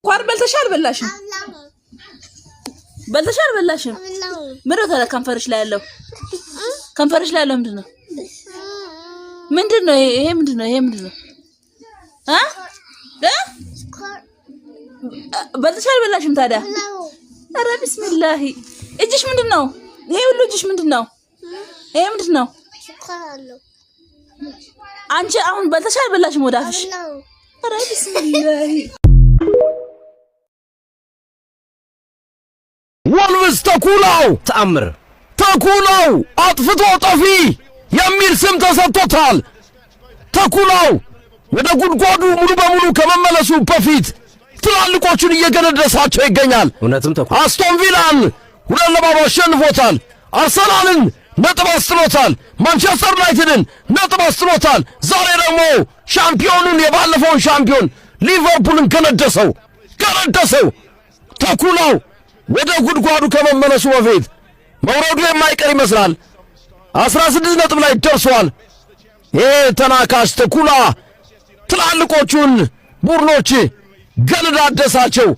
ኳር በልተሻል በላሽም በልተሻል በላሽም ምንድነው ታዲያ ከንፈርሽ ላይ ያለው ምንድነው ይሄ ምንድነው በልተሻል በላሽም ታዲያ ኧረ ቢስሚላህ እጅሽ ምንድነው ይሄ ሁሉ እጅሽ ምንድነው አንቺ አሁን በልተሻል በላሽም ወዳፍሽ ኧረ ቢስሚላህ ወልብስ ተኩላው አጥፍቶ ጠፊ የሚል ስም ተሰጥቶታል። ተኩላው ወደ ጉድጓዱ ሙሉ በሙሉ ከመመለሱ በፊት ትላልቆቹን እየገነደሳቸው ይገኛል። እውነትም ተኩላ አስቶን ቪላን 2-0 አሸንፎታል። አርሰናልን ነጥብ አስጥሎታል። ማንቸስተር ዩናይትድን ነጥብ አስጥሎታል። ዛሬ ደግሞ ሻምፒዮኑን የባለፈውን ሻምፒዮን ሊቨርፑልን ገነደሰው። ተኩላው ወደ ጉድጓዱ ከመመለሱ በፊት መውረዱ የማይቀር ይመስላል። 16 ነጥብ ላይ ደርሷል። ተናካሽ ተኩላ ትላልቆቹን ቡድኖች ገነዳደሳቸው።